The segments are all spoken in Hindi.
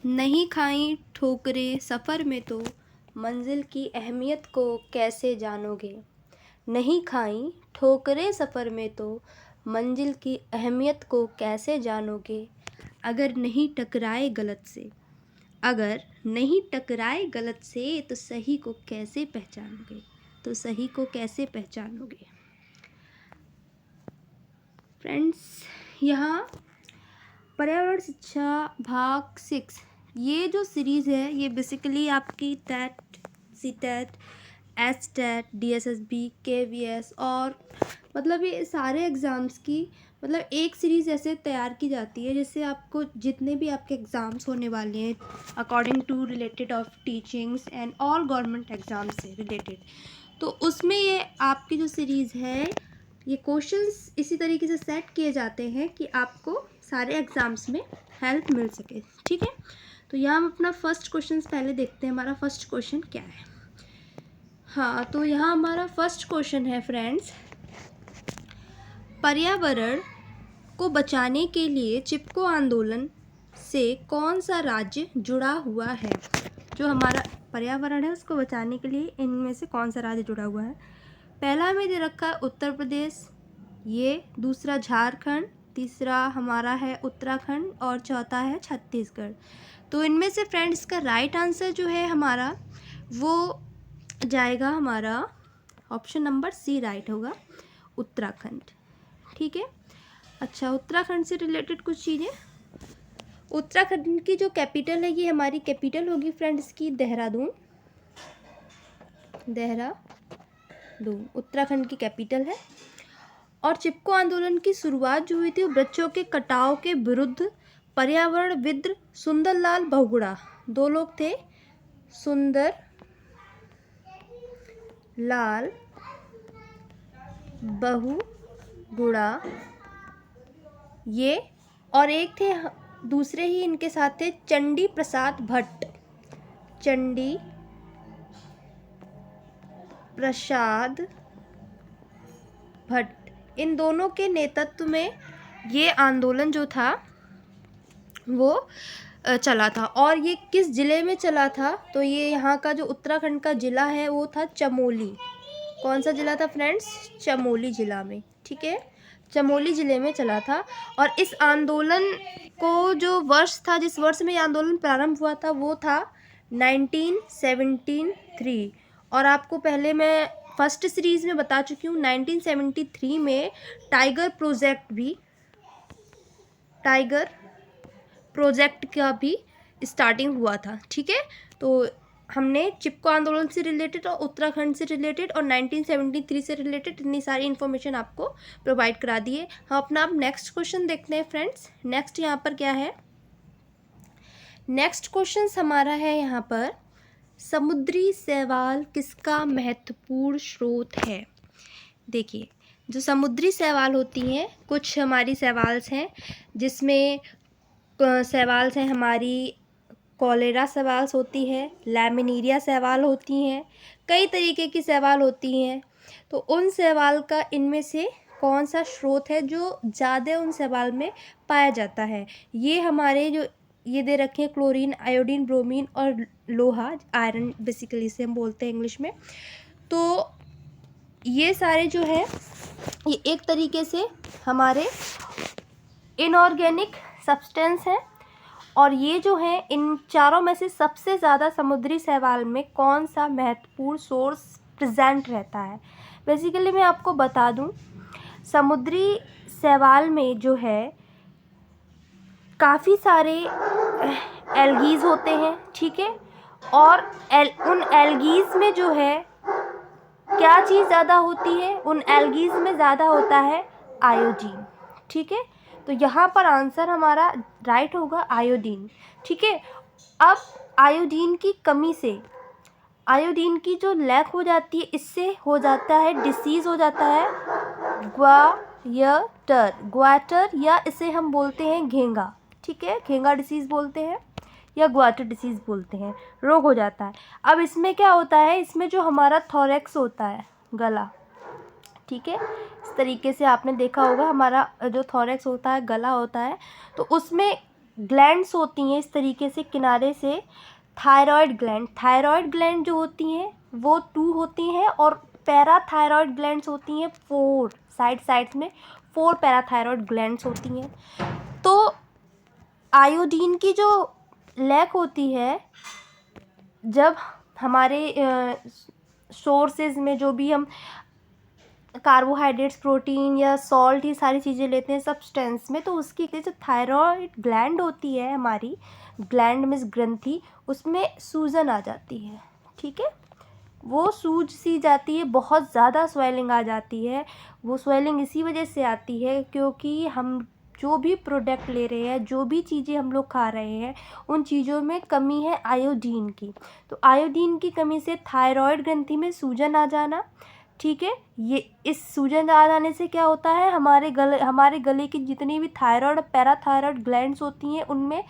नहीं खाई ठोकरें सफ़र में तो मंजिल की अहमियत को कैसे जानोगे। नहीं खाई ठोकरें सफ़र में तो मंजिल की अहमियत को कैसे जानोगे। अगर नहीं टकराए गलत से, अगर नहीं टकराए गलत से तो सही को कैसे पहचानोगे, तो सही को कैसे पहचानोगे। फ्रेंड्स, यहाँ पर्यावरण शिक्षा भाग 6 ये जो सीरीज़ है ये बेसिकली आपकी TET, C TET, H TET, DSSB, KVS और मतलब ये सारे एग्ज़ाम्स की मतलब एक सीरीज़ ऐसे तैयार की जाती है जिससे आपको जितने भी आपके एग्ज़ाम्स होने वाले हैं according to related of teachings and all government exam से रिलेटेड, तो उसमें ये आपकी जो सीरीज़ है ये क्वेश्चंस इसी तरीके से सेट किए जाते हैं कि आपको सारे एग्ज़ाम्स में हेल्प मिल सके। ठीक है, तो यहाँ हम अपना फर्स्ट क्वेश्चन पहले देखते हैं हमारा फर्स्ट क्वेश्चन क्या है। हाँ, तो यहाँ हमारा फर्स्ट क्वेश्चन है फ्रेंड्स, पर्यावरण को बचाने के लिए चिपको आंदोलन से कौन सा राज्य जुड़ा हुआ है। जो हमारा पर्यावरण है उसको बचाने के लिए इनमें से कौन सा राज्य जुड़ा हुआ है। पहला में दे रखा है उत्तर प्रदेश, ये दूसरा झारखंड, तीसरा हमारा है उत्तराखंड और चौथा है छत्तीसगढ़। तो इनमें से फ्रेंड्स का राइट आंसर जो है हमारा वो जाएगा हमारा ऑप्शन नंबर सी राइट होगा, उत्तराखंड। ठीक है, अच्छा उत्तराखंड से रिलेटेड कुछ चीज़ें। उत्तराखंड की जो कैपिटल है ये हमारी कैपिटल होगी फ्रेंड्स की देहरादून। देहरादून उत्तराखंड की कैपिटल है। और चिपको आंदोलन की शुरुआत जो हुई थी वो वृक्षों के कटाव के विरुद्ध पर्यावरणविद सुंदरलाल बहुगुणा, दो लोग थे, सुंदर लाल बहुगुणा ये, और एक थे दूसरे ही इनके साथ थे चंडी प्रसाद भट्ट, चंडी प्रसाद भट्ट। इन दोनों के नेतृत्व में ये आंदोलन जो था वो चला था। और ये किस ज़िले में चला था, तो ये यहाँ का जो उत्तराखंड का ज़िला है वो था चमोली। कौन सा ज़िला था फ्रेंड्स, चमोली ज़िला में। ठीक है, चमोली ज़िले में चला था। और इस आंदोलन को जो वर्ष था, जिस वर्ष में ये आंदोलन प्रारंभ हुआ था वो था 1973। और आपको पहले मैं फर्स्ट सीरीज़ में बता चुकी हूँ 1973 में टाइगर प्रोजेक्ट का भी स्टार्टिंग हुआ था। ठीक है, तो हमने चिपको आंदोलन से रिलेटेड और उत्तराखंड से रिलेटेड और 1973 से रिलेटेड इतनी सारी इन्फॉर्मेशन आपको प्रोवाइड करा दी है। हम अपना अब नेक्स्ट क्वेश्चन देखते हैं फ्रेंड्स। नेक्स्ट यहाँ पर क्या है, नेक्स्ट क्वेश्चन हमारा है यहाँ पर, समुद्री शैवाल किसका महत्वपूर्ण स्रोत है। देखिए, जो समुद्री शैवाल होती हैं, कुछ हमारी शैवाल्स हैं जिसमें शैवाल्स हैं हमारी कॉलेरा शैवाल्स होती है, लैमिनीरिया शैवाल होती हैं, कई तरीके की शैवाल होती हैं। तो उन शैवाल का इनमें से कौन सा स्रोत है जो ज़्यादा उन शैवाल में पाया जाता है। ये हमारे जो ये दे रखे हैं क्लोरीन, आयोडीन, ब्रोमीन और लोहा, आयरन बेसिकली से हम बोलते हैं इंग्लिश में। तो ये सारे जो है ये एक तरीके से हमारे इनऑर्गेनिक सब्सटेंस हैं। और ये जो है इन चारों में से सबसे ज़्यादा समुद्री शैवाल में कौन सा महत्वपूर्ण सोर्स प्रेजेंट रहता है। बेसिकली मैं आपको बता दूं, समुद्री शैवाल में जो है काफ़ी सारे एल्गीज होते हैं। ठीक है, और उन एल्गीज में जो है क्या चीज़ ज़्यादा होती है, उन एल्गीज में ज़्यादा होता है आयोडीन। ठीक है, तो यहाँ पर आंसर हमारा राइट होगा आयोडीन। ठीक है, अब आयोडीन की कमी से, आयोडीन की जो लैक हो जाती है इससे हो जाता है डिसीज़, हो जाता है ग्वाटर या इसे हम बोलते हैं घेंगा। ठीक है, घेंगा डिसीज़ बोलते हैं या ग्वाटर डिसीज़ बोलते हैं, रोग हो जाता है। अब इसमें क्या होता है, इसमें जो हमारा थोरैक्स होता है, गला, ठीक है, इस तरीके से आपने देखा होगा हमारा जो थोरैक्स होता है, गला होता है, तो उसमें ग्लैंड्स होती हैं इस तरीके से किनारे से, थायराइड ग्लैंड जो होती हैं वो 2 होती हैं, और पैराथायरॉयड ग्लैंड्स होती हैं 4, साइड्स में 4 पैराथायरॉयड ग्लैंड्स होती हैं। तो आयोडीन की जो लैक होती है, जब हमारे सोर्सेज में जो भी हम कार्बोहाइड्रेट्स, प्रोटीन या सॉल्ट, ये सारी चीज़ें लेते हैं सब्सटेंस में, तो उसकी जो थायराइड ग्लैंड होती है हमारी, ग्लैंड मीन्स ग्रंथि, उसमें सूजन आ जाती है। ठीक है, वो सूज सी जाती है, बहुत ज़्यादा स्वेलिंग आ जाती है। वो स्वेलिंग इसी वजह से आती है क्योंकि हम जो भी प्रोडक्ट ले रहे हैं, जो भी चीज़ें हम लोग खा रहे हैं, उन चीज़ों में कमी है आयोडीन की। तो आयोडीन की कमी से थायराइड ग्रंथि में सूजन आ जाना। ठीक है, ये इस सूजन आ जाने से क्या होता है, हमारे गले की जितनी भी थायराइड और पैराथायरॉयड ग्लैंड्स होती हैं उनमें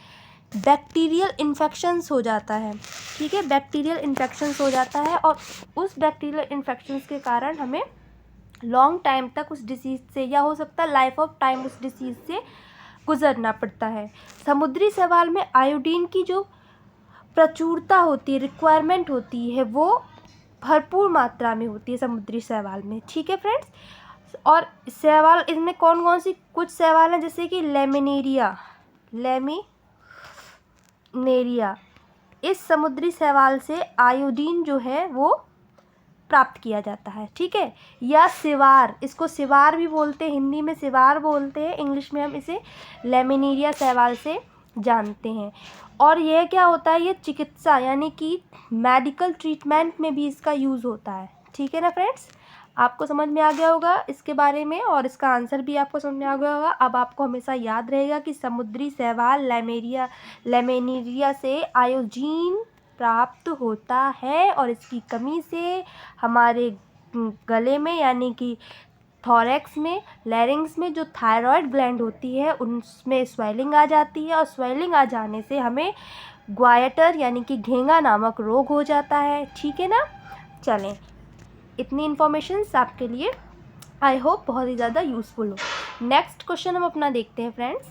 बैक्टीरियल इन्फेक्शंस हो जाता है। ठीक है, बैक्टीरियल इन्फेक्शंस हो जाता है, और उस बैक्टीरियल इन्फेक्शंस के कारण हमें लॉन्ग टाइम तक उस डिसीज़ से, या हो सकता है लाइफ ऑफ टाइम उस डिसीज़ से गुजरना पड़ता है। समुद्री शैवाल में आयोडीन की जो प्रचुरता होती है, रिक्वायरमेंट होती है, वो भरपूर मात्रा में होती है समुद्री शैवाल में। ठीक है फ्रेंड्स, और शैवाल इनमें कौन कौन सी कुछ शैवाल हैं, जैसे कि लेमिनेरिया, इस समुद्री शैवाल से आयोडीन जो है वो प्राप्त किया जाता है। ठीक है, या सिवार, इसको सिवार भी बोलते हैं, हिंदी में सिवार बोलते हैं, इंग्लिश में हम इसे लेमिनेरिया शैवाल से जानते हैं। और यह क्या होता है, ये चिकित्सा यानी कि मेडिकल ट्रीटमेंट में भी इसका यूज़ होता है। ठीक है ना फ्रेंड्स, आपको समझ में आ गया होगा इसके बारे में, और इसका आंसर भी आपको समझ में आ गया होगा। अब आपको हमेशा याद रहेगा कि समुद्री शैवाल लेमिनेरिया से आयोडीन प्राप्त होता है, और इसकी कमी से हमारे गले में यानी कि थॉरेक्स में, लैरिंग्स में जो थायराइड ग्लैंड होती है उनमें स्वेलिंग आ जाती है, और स्वेलिंग आ जाने से हमें ग्वायटर यानी कि घेंगा नामक रोग हो जाता है। ठीक है ना, चलें, इतनी इन्फॉर्मेशंस आपके लिए आई होप बहुत ही ज़्यादा यूज़फुल हो। नेक्स्ट क्वेश्चन हम अपना देखते हैं फ्रेंड्स।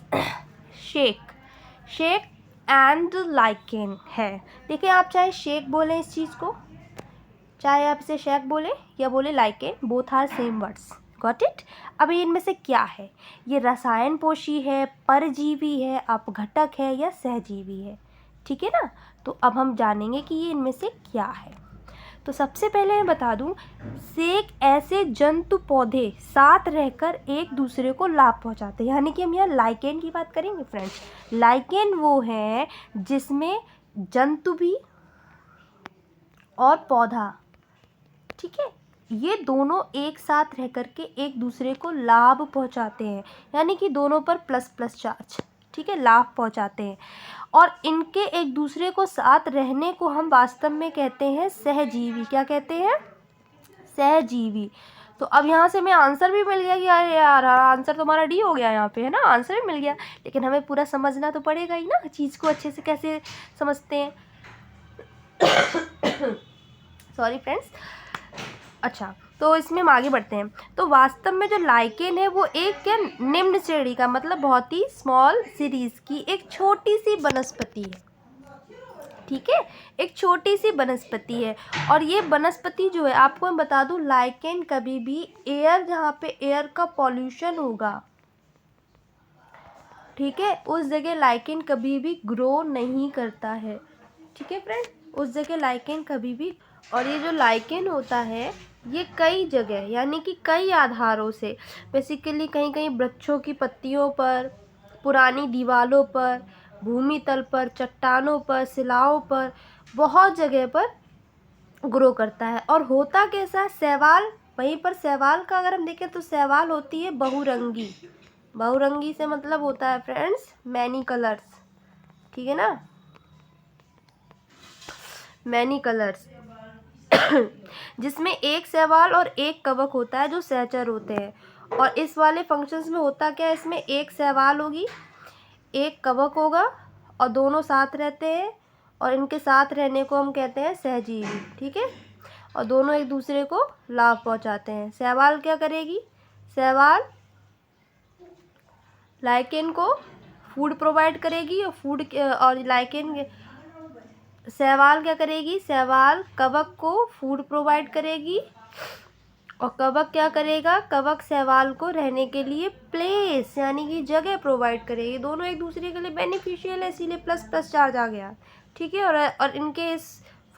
शेक एंड लाइकेन है। देखिए, आप चाहे शेक बोलें इस चीज़ को, चाहे आप इसे शेक बोले या बोले lichen, both are same words. Got it. अब इनमें से क्या है, ये रसायन पोषी है, परजीवी है, अपघटक है, या सहजीवी है। ठीक है ना, तो अब हम जानेंगे कि ये इनमें से क्या है। तो सबसे पहले मैं बता दूं, सेक ऐसे जंतु पौधे साथ रहकर एक दूसरे को लाभ पहुंचाते हैं, यानी कि हम यहाँ लाइकेन की बात करेंगे फ्रेंड्स। लाइकेन वो है जिसमें जंतु भी और पौधा, ठीक है, ये दोनों एक साथ रह करके एक दूसरे को लाभ पहुंचाते हैं, यानी कि दोनों पर प्लस प्लस चार्ज, ठीक है, लाभ पहुंचाते हैं। और इनके एक दूसरे को साथ रहने को हम वास्तव में कहते हैं सहजीवी। क्या कहते हैं? सहजीवी। तो अब यहाँ से हमें आंसर भी मिल गया कि अरे यार आंसर तो हमारा डी हो गया, यहाँ पे है ना, आंसर भी मिल गया, लेकिन हमें पूरा समझना तो पड़ेगा ही ना, चीज़ को अच्छे से कैसे समझते हैं। Sorry friends. अच्छा, तो इसमें हम आगे बढ़ते हैं। तो वास्तव में जो लाइकेन है वो एक क्या निम्न श्रेणी का, मतलब बहुत ही स्मॉल सीरीज की एक छोटी सी वनस्पति है। ठीक है, एक छोटी सी वनस्पति है। और ये वनस्पति जो है, आपको मैं बता दूं, लाइकेन कभी भी एयर, जहाँ पे एयर का पॉल्यूशन होगा, ठीक है, उस जगह लाइकेन कभी भी ग्रो नहीं करता है। ठीक है फ्रेंड, उस जगह लाइकेन कभी भी, और ये जो लाइकेन होता है ये कई जगह यानी कि कई आधारों से, बेसिकली कहीं कहीं वृक्षों की पत्तियों पर, पुरानी दीवारों पर, भूमि तल पर, चट्टानों पर, शिलाओं पर, बहुत जगह पर ग्रो करता है। और होता कैसा, शैवाल, वहीं पर शैवाल का अगर हम देखें तो शैवाल होती है बहुरंगी। बहुरंगी से मतलब होता है फ्रेंड्स मैनी कलर्स, ठीक है ना, मैनी कलर्स। जिसमें एक शैवाल और एक कवक होता है जो सहचर होते हैं। और इस वाले फंक्शंस में होता क्या है, इसमें एक शैवाल होगी, एक कवक होगा, और दोनों साथ रहते हैं, और इनके साथ रहने को हम कहते हैं सहजीवी। ठीक है, और दोनों एक दूसरे को लाभ पहुंचाते हैं। शैवाल क्या करेगी, शैवाल लाइकेन को फूड प्रोवाइड करेगी और फूड और लाइकेन शैवाल क्या करेगी, शैवाल कवक को फूड प्रोवाइड करेगी और कवक क्या करेगा, कवक शैवाल को रहने के लिए प्लेस यानी कि जगह प्रोवाइड करेगी। दोनों एक दूसरे के लिए बेनिफिशियल है, इसीलिए प्लस प्लस चार्ज आ गया, ठीक है। और इनके इस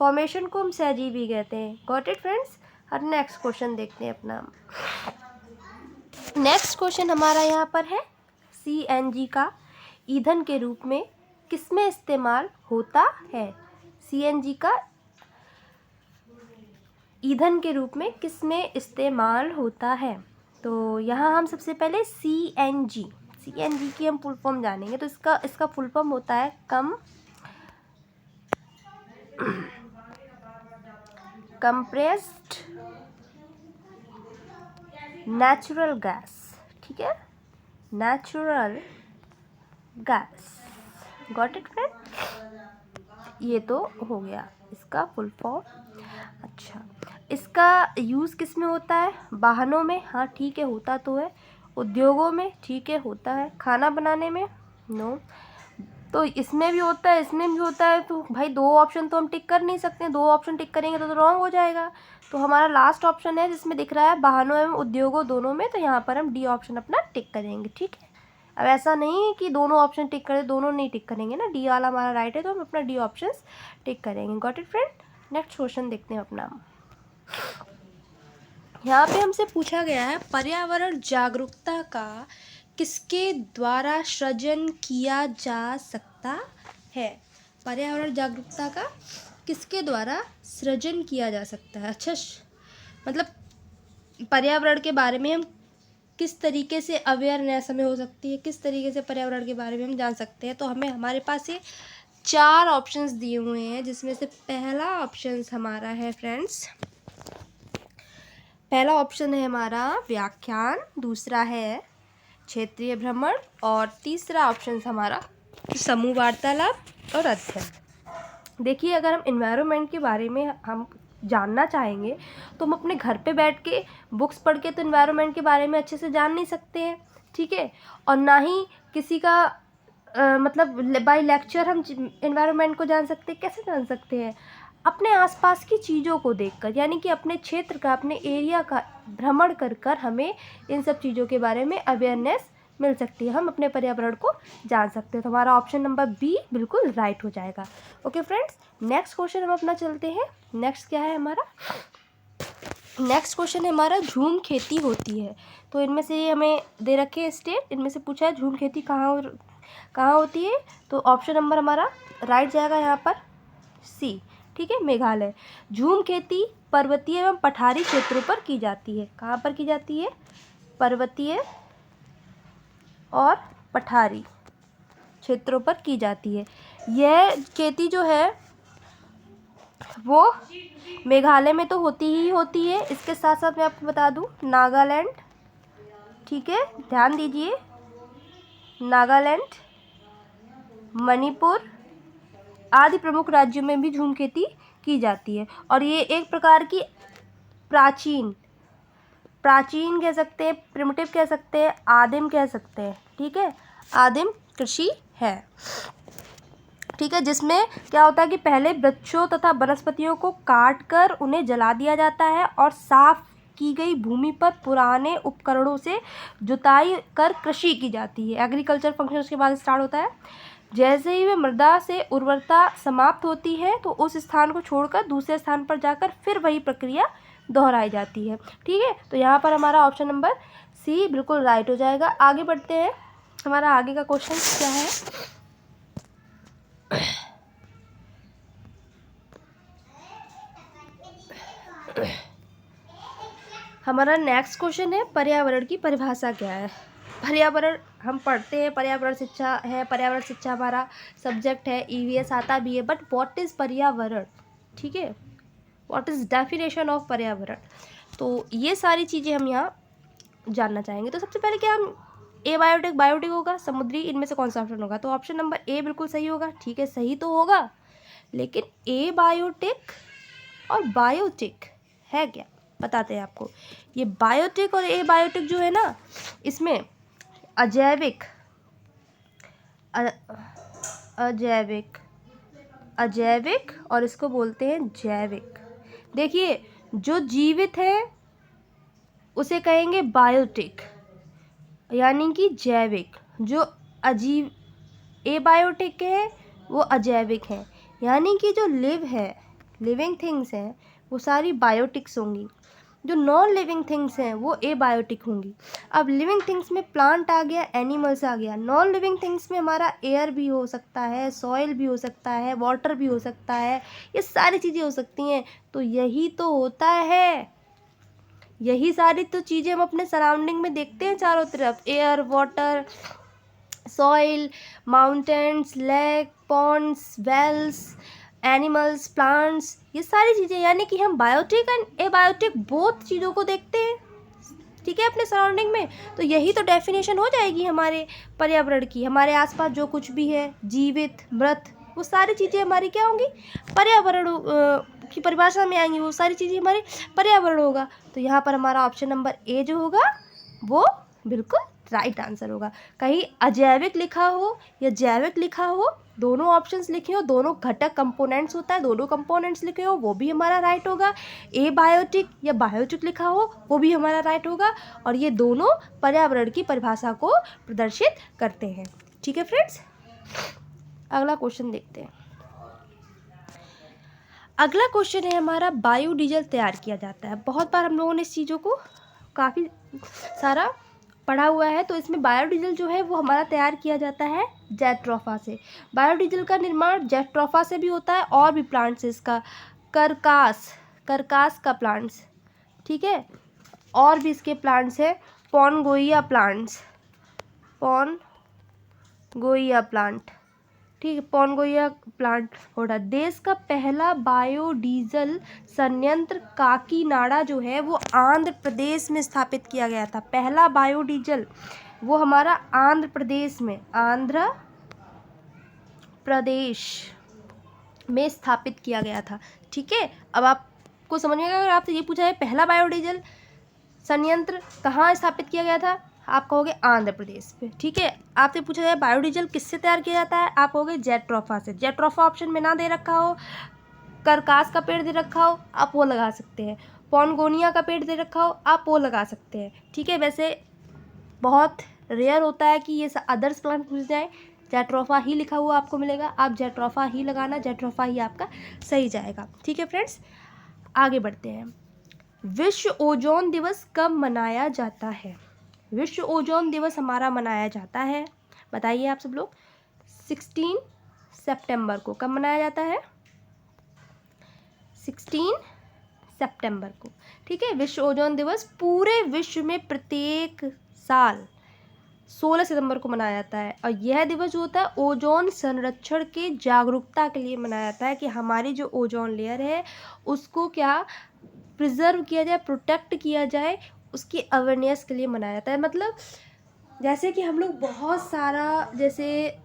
फॉर्मेशन को हम सहजीवी कहते हैं। Got it friends. और नेक्स्ट क्वेश्चन देखते हैं अपना। नेक्स्ट क्वेश्चन हमारा यहाँ पर है CNG का ईंधन के रूप में किसमें इस्तेमाल होता है। CNG का ईंधन के रूप में किसमें इस्तेमाल होता है। तो यहाँ हम सबसे पहले CNG की हम फुल फॉर्म जानेंगे। तो इसका फुल फॉर्म होता है कंप्रेस्ड नेचुरल गैस, ठीक है, natural gas. Got it friend. ये तो हो गया इसका फुल फॉर्म। अच्छा, इसका यूज़ किस में होता है, वाहनों में, हाँ ठीक है होता तो है, उद्योगों में, ठीक है होता है, खाना बनाने में, नो, तो इसमें भी होता है, इसमें भी होता है। तो भाई दो ऑप्शन तो हम टिक कर नहीं सकते, दो ऑप्शन टिक करेंगे तो रॉन्ग हो जाएगा। तो हमारा लास्ट ऑप्शन है जिसमें दिख रहा है वाहनों एवं उद्योगों दोनों में, तो यहाँ पर हम डी ऑप्शन अपना टिक करेंगे, ठीक है। अब ऐसा नहीं है कि दोनों ऑप्शन टिक करें, दोनों नहीं टिक करेंगे ना, डी वाला हमारा राइट है तो हम अपना डी ऑप्शन टिक करेंगे। Got it friend. Next question देखते हैं अपना। यहाँ पे हमसे पूछा गया है पर्यावरण जागरूकता का किसके द्वारा सृजन किया जा सकता है। पर्यावरण जागरूकता का किसके द्वारा सृजन किया जा सकता है। अच्छा, मतलब पर्यावरण के बारे में हम किस तरीके से अवेयरनेस हमें हो सकती है, किस तरीके से पर्यावरण के बारे में हम जान सकते हैं। तो हमारे पास ये 4 ऑप्शंस दिए हुए हैं, जिसमें से पहला ऑप्शन हमारा है फ्रेंड्स, पहला ऑप्शन है हमारा व्याख्यान, दूसरा है क्षेत्रीय भ्रमण और तीसरा ऑप्शन हमारा समूह वार्तालाप और अध्ययन। देखिए, अगर हम इन्वायरमेंट के बारे में हम जानना चाहेंगे तो हम अपने घर पे बैठ के बुक्स पढ़ के तो इन्वायरमेंट के बारे में अच्छे से जान नहीं सकते हैं, ठीक है। और ना ही किसी का मतलब बाय लेक्चर हम इन्वायरमेंट को जान सकते हैं। कैसे जान सकते हैं, अपने आसपास की चीज़ों को देखकर, यानी कि अपने क्षेत्र का, अपने एरिया का भ्रमण कर कर हमें इन सब चीज़ों के बारे में अवेयरनेस मिल सकती है, हम अपने पर्यावरण को जान सकते हैं। तो हमारा ऑप्शन नंबर बी बिल्कुल राइट हो जाएगा। ओके फ्रेंड्स, नेक्स्ट क्वेश्चन हम अपना चलते हैं। नेक्स्ट क्या है हमारा, नेक्स्ट क्वेश्चन है हमारा झूम खेती होती है। तो इनमें से हमें दे रखे हैं स्टेट, इनमें से पूछा है झूम खेती कहाँ होती है। तो ऑप्शन नंबर हमारा राइट जाएगा यहाँ पर सी, ठीक है, मेघालय। झूम खेती पर्वतीय एवं पठारी क्षेत्रों पर की जाती है। कहाँ पर की जाती है, पर्वतीय और पठारी क्षेत्रों पर की जाती है। यह खेती जो है वो मेघालय में तो होती ही होती है, इसके साथ साथ मैं आपको बता दूं नागालैंड, ठीक है, ध्यान दीजिए, नागालैंड, मणिपुर आदि प्रमुख राज्यों में भी झूम खेती की जाती है। और ये एक प्रकार की प्राचीन कह सकते हैं, प्रिमिटिव कह सकते हैं, आदिम कह सकते हैं, ठीक है, आदिम कृषि है, ठीक है, जिसमें क्या होता है कि पहले वृक्षों तथा वनस्पतियों को काट कर उन्हें जला दिया जाता है और साफ की गई भूमि पर पुराने उपकरणों से जुताई कर कृषि की जाती है। एग्रीकल्चर फंक्शन उसके बाद स्टार्ट होता है। जैसे ही वे मृदा से उर्वरता समाप्त होती है तो उस स्थान को छोड़कर दूसरे स्थान पर जाकर फिर वही प्रक्रिया दोहराई जाती है, ठीक है। तो यहाँ पर हमारा ऑप्शन नंबर सी बिल्कुल राइट हो जाएगा। आगे बढ़ते हैं, हमारा आगे का क्वेश्चन क्या है, हमारा नेक्स्ट क्वेश्चन है पर्यावरण की परिभाषा क्या है। पर्यावरण हम पढ़ते हैं, पर्यावरण शिक्षा है, पर्यावरण शिक्षा हमारा सब्जेक्ट है, EVS आता भी है, बट व्हाट इज़ पर्यावरण, ठीक है, व्हाट इज़ डेफिनेशन ऑफ पर्यावरण। तो ये सारी चीज़ें हम यहाँ जानना चाहेंगे। तो सबसे पहले क्या हम बायोटिक होगा, समुद्री, इनमें से कौन सा ऑप्शन होगा। तो ऑप्शन नंबर ए बिल्कुल सही होगा, ठीक है, सही तो होगा, लेकिन ए बायोटिक और बायोटिक है क्या, बताते हैं आपको। ये बायोटिक और ए बायोटिक जो है ना, इसमें अजैविक, अजैविक और इसको बोलते हैं जैविक। देखिए, जो जीवित है उसे कहेंगे बायोटिक, यानी कि जैविक। जो अजीव एबायोटिक है वो अजैविक है, यानी कि जो लिविंग थिंग्स हैं वो सारी बायोटिक्स होंगी, जो नॉन लिविंग थिंग्स हैं वो एबायोटिक होंगी। अब लिविंग थिंग्स में प्लांट आ गया, एनिमल्स आ गया। नॉन लिविंग थिंग्स में हमारा एयर भी हो सकता है, सॉइल भी हो सकता है, वाटर भी हो सकता है, ये सारी चीज़ें हो सकती हैं। तो यही तो होता है, यही सारी तो चीज़ें हम अपने सराउंडिंग में देखते हैं चारों तरफ, air, water, soil, mountains, lake, ponds, wells, animals, plants, ये सारी चीज़ें, यानी कि हम बायोटिक एंड एबायोटिक बोथ चीज़ों को देखते हैं, ठीक है, अपने सराउंडिंग में। तो यही तो डेफिनेशन हो जाएगी हमारे पर्यावरण की। हमारे आसपास जो कुछ भी है जीवित, मृत, वो सारी चीज़ें हमारी क्या होंगी, पर्यावरण की परिभाषा में आएंगी, वो सारी चीज़ें हमारे पर्यावरण होगा। तो यहाँ पर हमारा ऑप्शन नंबर ए जो होगा वो बिल्कुल राइट आंसर होगा। कहीं अजैविक लिखा हो या जैविक लिखा हो, दोनों ऑप्शंस लिखे हो, दोनों घटक कंपोनेंट्स होता है, दोनों कंपोनेंट्स लिखे हो, वो भी हमारा राइट होगा। ए बायोटिक या बायोटिक लिखा हो वो भी हमारा राइट होगा। और ये दोनों पर्यावरण की परिभाषा को प्रदर्शित करते हैं। ठीक है फ्रेंड्स, अगला क्वेश्चन देखते हैं। अगला क्वेश्चन है हमारा, बायोडीजल तैयार किया जाता है। बहुत बार हम लोगों ने इस चीज़ों को काफ़ी सारा पढ़ा हुआ है। तो इसमें बायोडीजल जो है वो हमारा तैयार किया जाता है जैट्रोफा से। बायोडीजल का निर्माण जैट्रोफा से भी होता है और भी प्लांट से, इसका करकास का प्लांट्स, ठीक है, और भी इसके प्लांट्स है, पॉनगोइया प्लांट, ठीक है, पॉनगोइया प्लांट हो रहा। देश का पहला बायोडीजल संयंत्र काकीनाडा जो है वो आंध्र प्रदेश में स्थापित किया गया था। पहला बायोडीजल वो हमारा आंध्र प्रदेश में स्थापित किया गया था। ठीक है, अब आपको समझ में आएगा, अगर आपसे ये पूछा है पहला बायोडीजल संयंत्र कहाँ स्थापित किया गया था, आप कहोगे आंध्र प्रदेश पे। ठीक है, आपसे पूछा जाए बायोडीजल किससे तैयार किया जाता है, आप कहोगे जैट्रोफा से। जैट्रोफा ऑप्शन में ना दे रखा हो, करकास का पेड़ दे रखा हो, आप वो लगा सकते हैं। पॉनगोनिया का पेड़ दे रखा हो, आप वो लगा सकते हैं। ठीक है, वैसे बहुत रेयर होता है कि ये अदर्स प्लांट पूछ जाए, जैट्रोफा ही लिखा हुआ आपको मिलेगा, आप जैट्रोफा ही लगाना, जैट्रोफा ही आपका सही जाएगा। ठीक है फ्रेंड्स, आगे बढ़ते हैं। विश्व ओजोन दिवस कब मनाया जाता है? विश्व ओजोन दिवस हमारा मनाया जाता है, बताइए आप सब लोग, 16 सितंबर को। कब मनाया जाता है? 16 सितंबर को। ठीक है, विश्व ओजोन दिवस पूरे विश्व में प्रत्येक साल 16 सितंबर को मनाया जाता है। और यह दिवस जो होता है ओजोन संरक्षण के जागरूकता के लिए मनाया जाता है, कि हमारी जो ओजोन लेयर है उसको क्या प्रिजर्व किया जाए, प्रोटेक्ट किया जाए, उसकी अवेयरनेस के लिए मनाया जाता है। मतलब जैसे कि हम लोग बहुत सारा, जैसे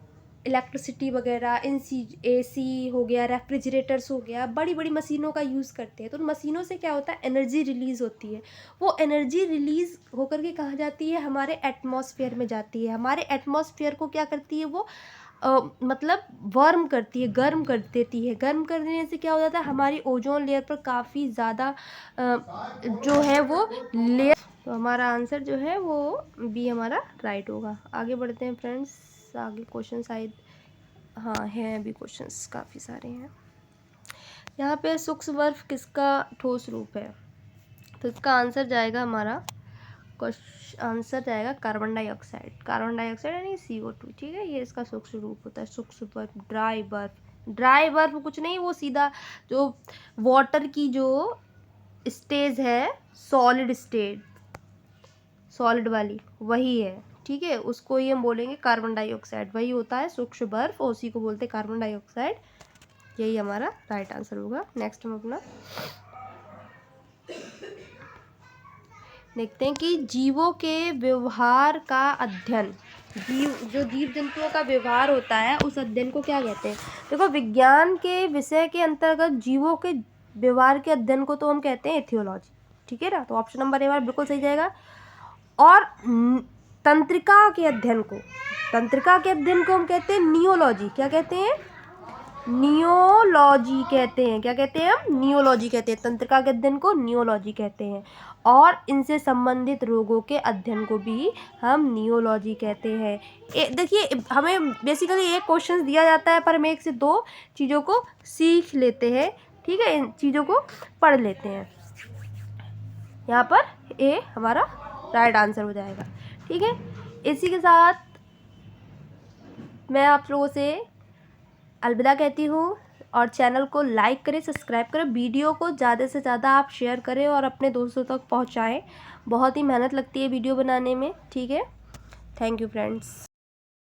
इलेक्ट्रिसिटी वगैरह, AC हो गया, रेफ्रिजरेटर्स हो गया, बड़ी बड़ी मशीनों का यूज़ करते हैं। तो उन मशीनों से क्या होता है, एनर्जी रिलीज़ होती है। वो एनर्जी रिलीज़ होकर के कहाँ जाती है, हमारे एटमॉस्फेयर में जाती है। हमारे एटमॉस्फेयर को क्या करती है वो मतलब वार्म करती है, गर्म कर देती है। गर्म कर देने से क्या हो जाता है, हमारी ओजोन लेयर पर काफ़ी ज़्यादा जो है वो लेयर। तो हमारा आंसर जो है वो बी हमारा राइट होगा। आगे बढ़ते हैं फ्रेंड्स, आगे क्वेश्चन शायद, हाँ हैं अभी क्वेश्चंस काफ़ी सारे हैं। यहाँ पे सूक्ष्म बर्फ किसका ठोस रूप है? तो इसका आंसर जाएगा हमारा, आंसर जाएगा कार्बन डाइऑक्साइड। कार्बन डाइऑक्साइड यानी CO2। ठीक है, ये इसका सूक्ष्म रूप होता है। सूक्ष्म बर्फ, ड्राई बर्फ कुछ नहीं, वो सीधा जो वाटर की जो स्टेज है, सॉलिड वाली, वही है। ठीक है, उसको ही हम बोलेंगे कार्बन डाइऑक्साइड, वही होता है सूक्ष्म बर्फ, और उसी को बोलते हैं कार्बन डाइऑक्साइड। यही हमारा राइट आंसर होगा। नेक्स्ट हम अपना देखते हैं कि जीवों के व्यवहार का अध्ययन, जीव जंतुओं का व्यवहार होता है, उस अध्ययन को क्या कहते हैं? देखो, विज्ञान के विषय के अंतर्गत जीवों के व्यवहार के अध्ययन को तो हम कहते हैं एथियोलॉजी। ठीक है ना, तो ऑप्शन नंबर ए बिल्कुल सही जाएगा। और तंत्रिका के अध्ययन को, तंत्रिका के अध्ययन को हम कहते हैं नियोलॉजी। क्या कहते हैं? नियोलॉजी कहते हैं। क्या कहते हैं हम? नियोलॉजी कहते हैं। तंत्रिका के अध्ययन को नियोलॉजी कहते हैं। और इनसे संबंधित रोगों के अध्ययन को भी हम नियोलॉजी कहते हैं। देखिए, हमें बेसिकली एक क्वेश्चन दिया जाता है पर हम 1 से 2 चीज़ों को सीख लेते हैं, ठीक है, इन चीज़ों को पढ़ लेते हैं। यहाँ पर ए हमारा राइट आंसर हो जाएगा, ठीक है। इसी के साथ मैं आप लोगों से अलविदा कहती हूँ, और चैनल को लाइक करें, सब्सक्राइब करें, वीडियो को ज़्यादा से ज़्यादा आप शेयर करें और अपने दोस्तों तक पहुँचाएं। बहुत ही मेहनत लगती है वीडियो बनाने में, ठीक है। Thank you friends.